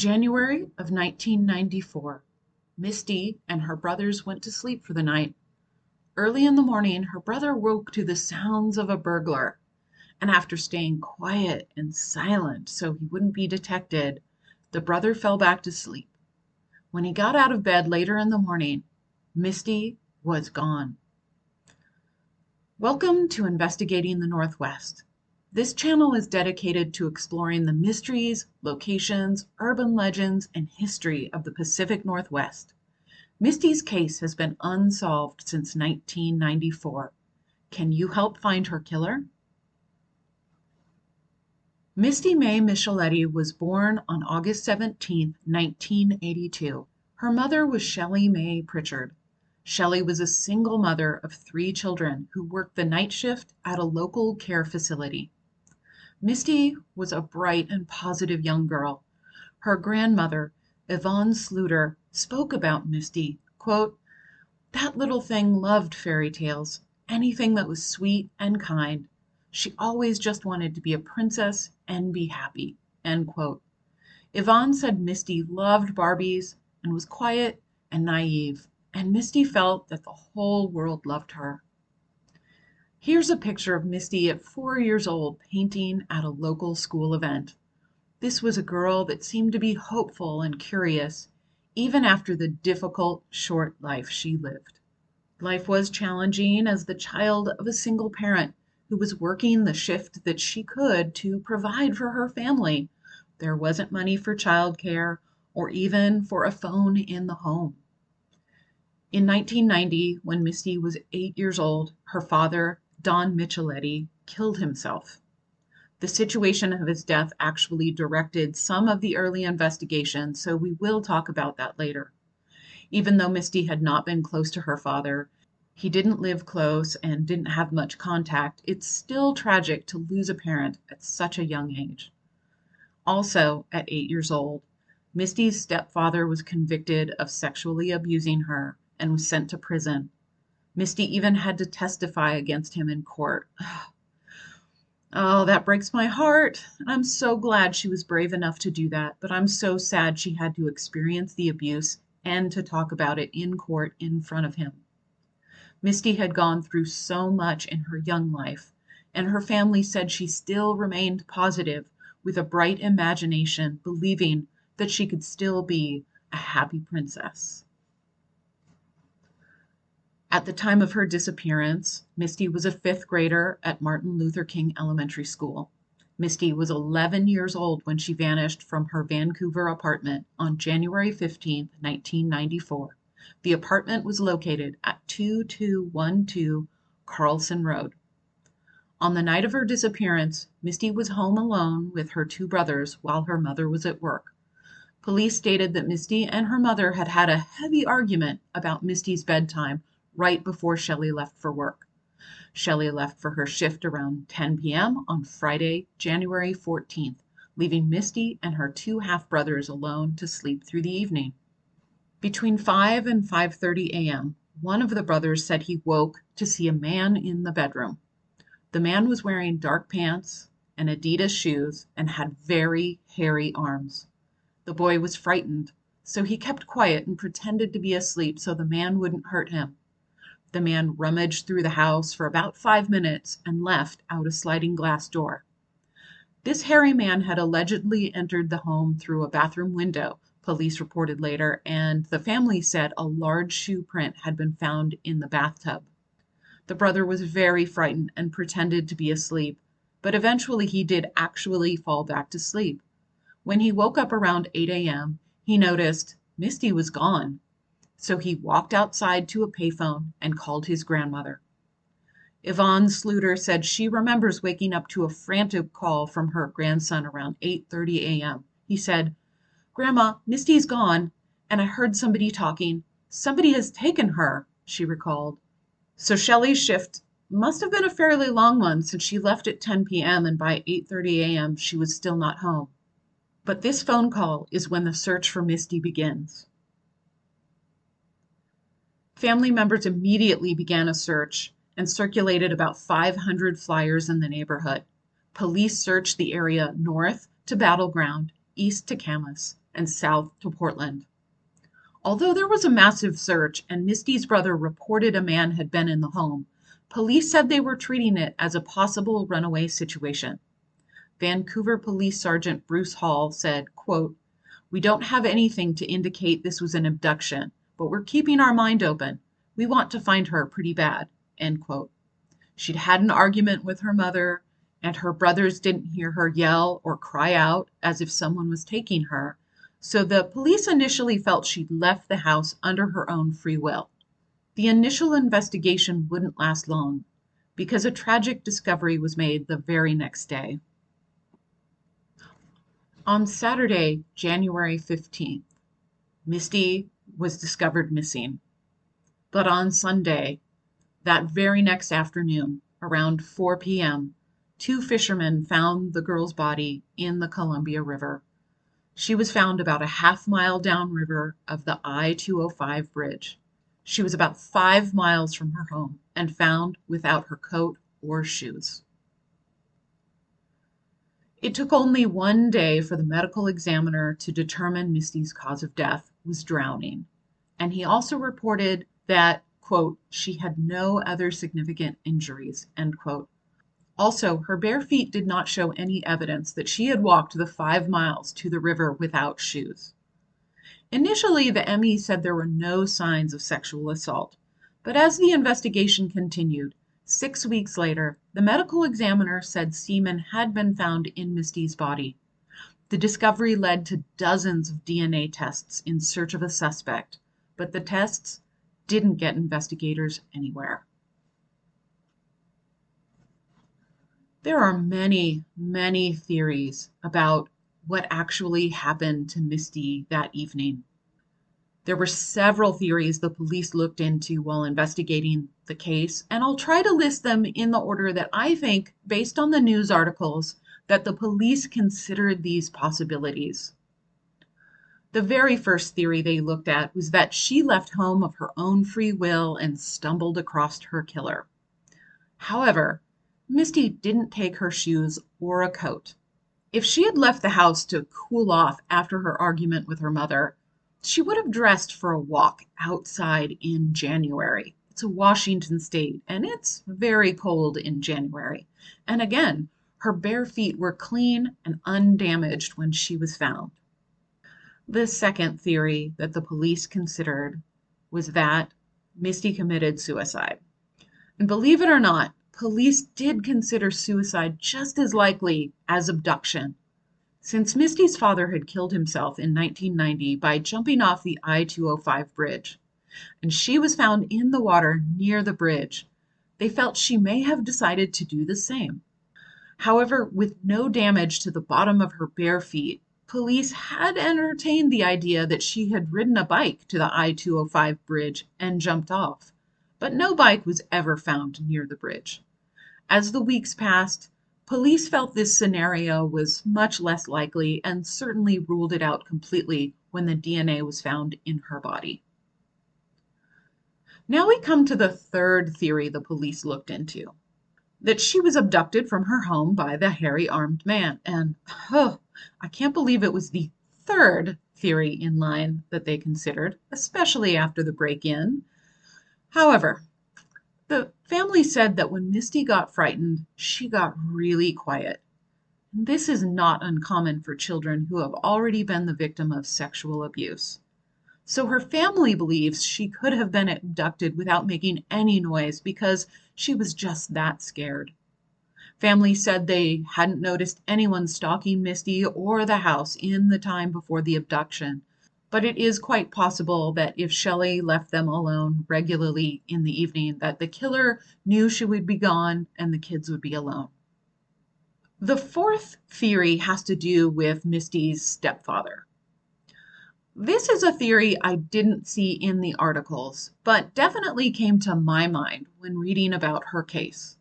January of 1994, Misty and her brothers went to sleep for the night. Early in the morning, her brother woke to the sounds of a burglar, and after staying quiet and silent so he wouldn't be detected, the brother fell back to sleep. When he got out of bed later in the morning, Misty was gone. Welcome to Investigating the Northwest. This channel is dedicated to exploring the mysteries, locations, urban legends, and history of the Pacific Northwest. Misty's case has been unsolved since 1994. Can you help find her killer? Mistie Micheletti was born on August 17, 1982. Her mother was Shelley Mae Pritchard. Shelley was a single mother of 3 children who worked the night shift at a local care facility. Misty was a bright and positive young girl. Her grandmother, Yvonne Sluter, spoke about Misty, quote, "That little thing loved fairy tales, anything that was sweet and kind. She always just wanted to be a princess and be happy," end quote. Yvonne said Misty loved Barbies and was quiet and naive, and Misty felt that the whole world loved her. Here's a picture of Misty at 4 years old painting at a local school event. This was a girl that seemed to be hopeful and curious, even after the difficult, short life she lived. Life was challenging as the child of a single parent who was working the shift that she could to provide for her family. There wasn't money for childcare or even for a phone in the home. In 1990, when Misty was 8 years old, her father, Don Micheletti, killed himself. The situation of his death actually directed some of the early investigation, so we will talk about that later. Even though Misty had not been close to her father, he didn't live close and didn't have much contact, it's still tragic to lose a parent at such a young age. Also, at 8 years old, Misty's stepfather was convicted of sexually abusing her and was sent to prison. Misty even had to testify against him in court. Oh, that breaks my heart. I'm so glad she was brave enough to do that, but I'm so sad she had to experience the abuse and to talk about it in court in front of him. Misty had gone through so much in her young life, and her family said she still remained positive, with a bright imagination, believing that she could still be a happy princess. At the time of her disappearance, Misty was a 5th grader at Martin Luther King Elementary School. Misty was 11 years old when she vanished from her Vancouver apartment on January 15, 1994. The apartment was located at 2212 Carlson Road. On the night of her disappearance, Misty was home alone with her 2 brothers while her mother was at work. Police stated that Misty and her mother had had a heavy argument about Misty's bedtime right before Shelley left for work. Shelley left for her shift around 10 p.m. on Friday, January 14th, leaving Misty and her 2 half-brothers alone to sleep through the evening. Between 5 and 5:30 a.m., one of the brothers said he woke to see a man in the bedroom. The man was wearing dark pants and Adidas shoes and had very hairy arms. The boy was frightened, so he kept quiet and pretended to be asleep so the man wouldn't hurt him. The man rummaged through the house for about 5 minutes and left out a sliding glass door. This hairy man had allegedly entered the home through a bathroom window, police reported later, and the family said a large shoe print had been found in the bathtub. The brother was very frightened and pretended to be asleep, but eventually he did actually fall back to sleep. When he woke up around 8 a.m., he noticed Misty was gone. So he walked outside to a payphone and called his grandmother. Yvonne Sluter said she remembers waking up to a frantic call from her grandson around 8:30 a.m. He said, "Grandma, Misty's gone, and I heard somebody talking. Somebody has taken her," she recalled. So Shelley's shift must have been a fairly long one since she left at 10 p.m. and by 8:30 a.m. she was still not home. But this phone call is when the search for Misty begins. Family members immediately began a search and circulated about 500 flyers in the neighborhood. Police searched the area north to Battleground, east to Camas. and south to Portland. Although there was a massive search and Misty's brother reported a man had been in the home, police said they were treating it as a possible runaway situation. Vancouver Police Sergeant Bruce Hall said, quote, "We don't have anything to indicate this was an abduction, but we're keeping our mind open. We want to find her pretty bad," end quote. She'd had an argument with her mother, and her brothers didn't hear her yell or cry out as if someone was taking her, so the police initially felt she'd left the house under her own free will. The initial investigation wouldn't last long, because a tragic discovery was made the very next day. On Saturday, January 15th, Misty was discovered missing. But on Sunday, that very next afternoon, around 4 p.m., two fishermen found the girl's body in the Columbia River. She was found about a half-mile downriver of the I-205 bridge. She was about 5 miles from her home and found without her coat or shoes. It took only 1 day for the medical examiner to determine Misty's cause of death was drowning, and he also reported that, quote, "she had no other significant injuries," end quote. Also, her bare feet did not show any evidence that she had walked the 5 miles to the river without shoes. Initially, the ME said there were no signs of sexual assault, but as the investigation continued, 6 weeks later, the medical examiner said semen had been found in Misty's body. The discovery led to dozens of DNA tests in search of a suspect, but the tests didn't get investigators anywhere. There are many, many theories about what actually happened to Misty that evening. There were several theories the police looked into while investigating the case, and I'll try to list them in the order that I think, based on the news articles, that the police considered these possibilities. The very first theory they looked at was that she left home of her own free will and stumbled across her killer. However, Misty didn't take her shoes or a coat. If she had left the house to cool off after her argument with her mother, she would have dressed for a walk outside in January. It's a Washington state, and it's very cold in January. And again, her bare feet were clean and undamaged when she was found. The second theory that the police considered was that Misty committed suicide. And believe it or not, police did consider suicide just as likely as abduction, since Misty's father had killed himself in 1990 by jumping off the I-205 bridge, and she was found in the water near the bridge. They felt she may have decided to do the same. However, with no damage to the bottom of her bare feet, police had entertained the idea that she had ridden a bike to the I-205 bridge and jumped off, but no bike was ever found near the bridge. As the weeks passed, police felt this scenario was much less likely and certainly ruled it out completely when the DNA was found in her body. Now we come to the third theory the police looked into, that she was abducted from her home by the hairy armed man. And I can't believe it was the third theory in line that they considered, especially after the break-in. However, the family said that when Misty got frightened, she got really quiet. This is not uncommon for children who have already been the victim of sexual abuse. So her family believes she could have been abducted without making any noise because she was just that scared. Family said they hadn't noticed anyone stalking Misty or the house in the time before the abduction, but it is quite possible that if Shelley left them alone regularly in the evening, that the killer knew she would be gone and the kids would be alone. The fourth theory has to do with Misty's stepfather. This is a theory I didn't see in the articles, but definitely came to my mind when reading about her case.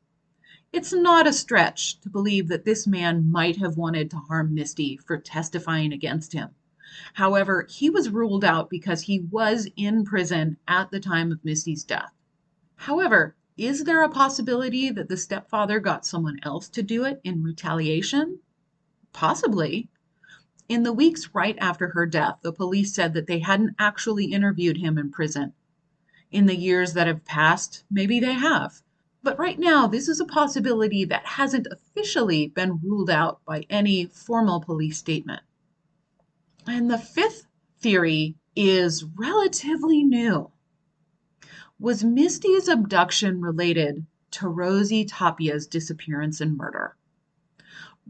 It's not a stretch to believe that this man might have wanted to harm Misty for testifying against him. However, he was ruled out because he was in prison at the time of Misty's death. However, is there a possibility that the stepfather got someone else to do it in retaliation? Possibly. In the weeks right after her death, the police said that they hadn't actually interviewed him in prison. In the years that have passed, maybe they have. But right now, this is a possibility that hasn't officially been ruled out by any formal police statement. And the fifth theory is relatively new. Was Misty's abduction related to Rosie Tapia's disappearance and murder?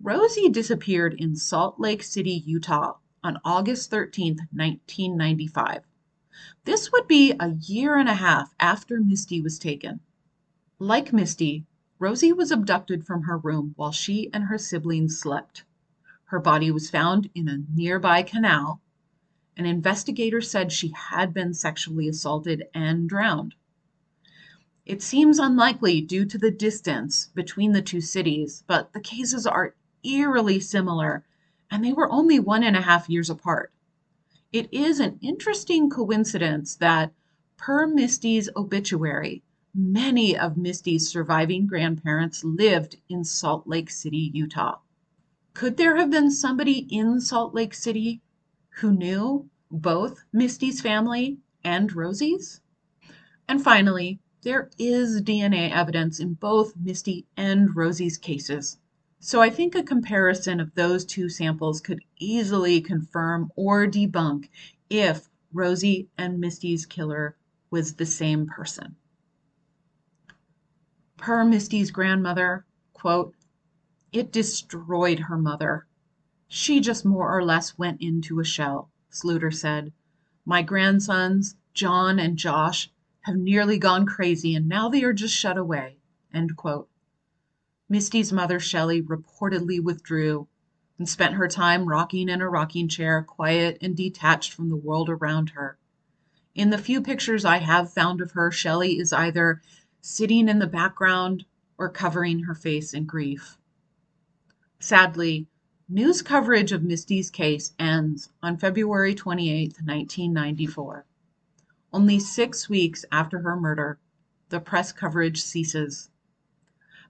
Rosie disappeared in Salt Lake City, Utah on August 13th, 1995. This would be a year and a half after Misty was taken. Like Misty, Rosie was abducted from her room while she and her siblings slept. Her body was found in a nearby canal. An investigator said she had been sexually assaulted and drowned. It seems unlikely due to the distance between the two cities, but the cases are eerily similar, and they were only 1.5 years apart. It is an interesting coincidence that, per Misty's obituary, many of Misty's surviving grandparents lived in Salt Lake City, Utah. Could there have been somebody in Salt Lake City who knew both Misty's family and Rosie's? And finally, there is DNA evidence in both Misty and Rosie's cases. So I think a comparison of those two samples could easily confirm or debunk if Rosie and Misty's killer was the same person. Per Misty's grandmother, quote, "It destroyed her mother. She just more or less went into a shell," Sluter said. "My grandsons, John and Josh, have nearly gone crazy and now they are just shut away." End quote. Misty's mother, Shelley, reportedly withdrew and spent her time rocking in a rocking chair, quiet and detached from the world around her. In the few pictures I have found of her, Shelley is either sitting in the background or covering her face in grief. Sadly, news coverage of Misty's case ends on February 28, 1994. Only 6 weeks after her murder, the press coverage ceases.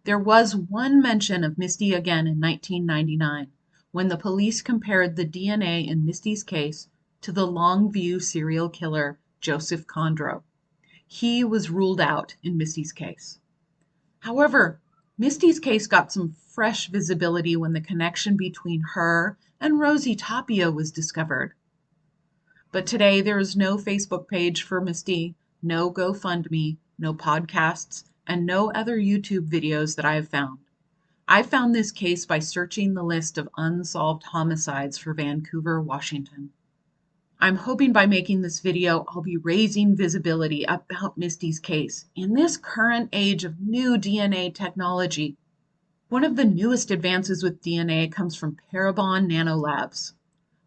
There was one mention of Misty again in 1999, when the police compared the DNA in Misty's case to the Longview serial killer Joseph Condro. He was ruled out in Misty's case. However, Misty's case got some fresh visibility when the connection between her and Rosie Tapia was discovered. But today there is no Facebook page for Misty, no GoFundMe, no podcasts, and no other YouTube videos that I have found. I found this case by searching the list of unsolved homicides for Vancouver, Washington. I'm hoping by making this video, I'll be raising visibility about Misty's case in this current age of new DNA technology. One of the newest advances with DNA comes from Parabon Nanolabs.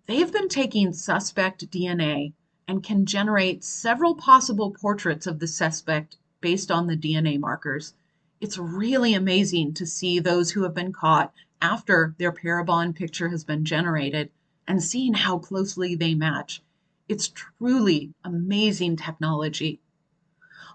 They've been taking suspect DNA and can generate several possible portraits of the suspect based on the DNA markers. It's really amazing to see those who have been caught after their Parabon picture has been generated and seeing how closely they match. It's truly amazing technology.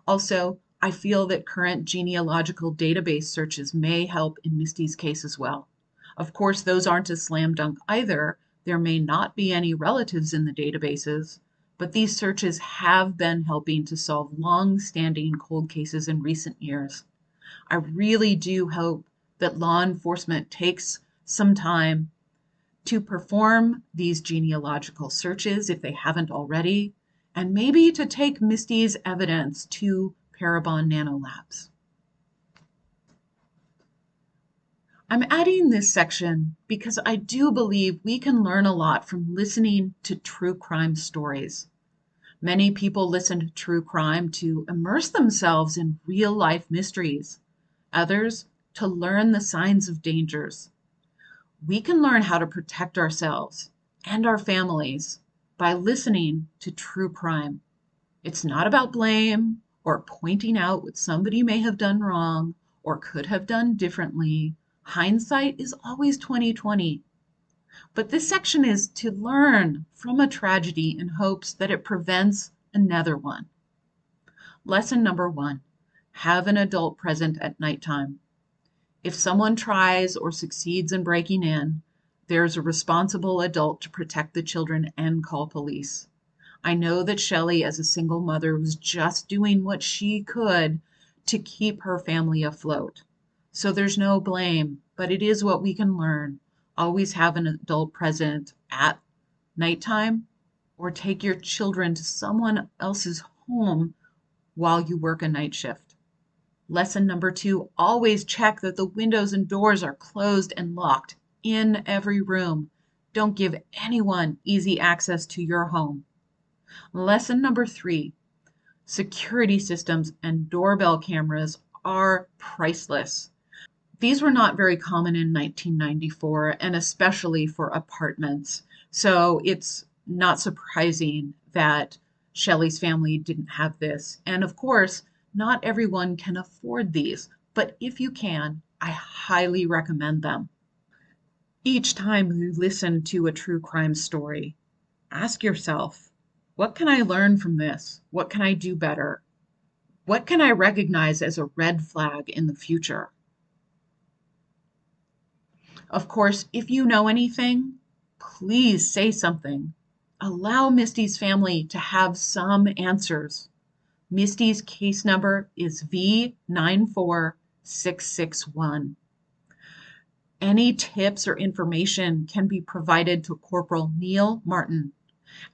Also, I feel that current genealogical database searches may help in Misty's case as well. Of course, those aren't a slam dunk either. There may not be any relatives in the databases, but these searches have been helping to solve long-standing cold cases in recent years. I really do hope that law enforcement takes some time to perform these genealogical searches if they haven't already, and maybe to take Misty's evidence to Parabon Nanolabs. I'm adding this section because I do believe we can learn a lot from listening to true crime stories. Many people listen to true crime to immerse themselves in real-life mysteries, others to learn the signs of dangers. We can learn how to protect ourselves and our families by listening to true crime. It's not about blame or pointing out what somebody may have done wrong or could have done differently. Hindsight is always 20/20. But this section is to learn from a tragedy in hopes that it prevents another one. Lesson number 1, have an adult present at nighttime. If someone tries or succeeds in breaking in, There's a responsible adult to protect the children and call police. I know that Shelley, as a single mother, was just doing what she could to keep her family afloat. So there's no blame, but it is what we can learn. Always have an adult present at nighttime, or take your children to someone else's home while you work a night shift. Lesson number 2, always check that the windows and doors are closed and locked in every room. Don't give anyone easy access to your home. Lesson number 3, security systems and doorbell cameras are priceless. These were not very common in 1994, and especially for apartments. So it's not surprising that Shelley's family didn't have this. And of course, not everyone can afford these, but if you can, I highly recommend them. Each time you listen to a true crime story, ask yourself, what can I learn from this? What can I do better? What can I recognize as a red flag in the future? Of course, if you know anything, please say something. Allow Misty's family to have some answers. Misty's case number is V94661. Any tips or information can be provided to Corporal Neil Martin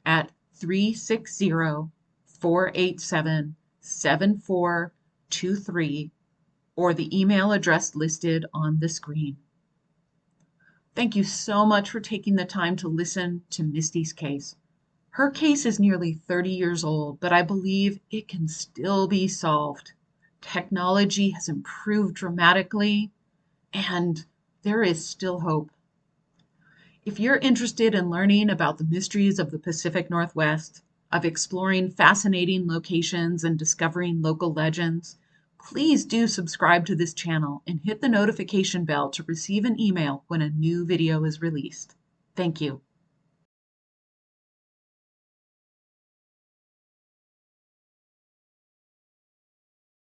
at 360-487-7423 or the email address listed on the screen. Thank you so much for taking the time to listen to Misty's case. Her case is nearly 30 years old, but I believe it can still be solved. Technology has improved dramatically, and there is still hope. If you're interested in learning about the mysteries of the Pacific Northwest, of exploring fascinating locations and discovering local legends, please do subscribe to this channel and hit the notification bell to receive an email when a new video is released. Thank you.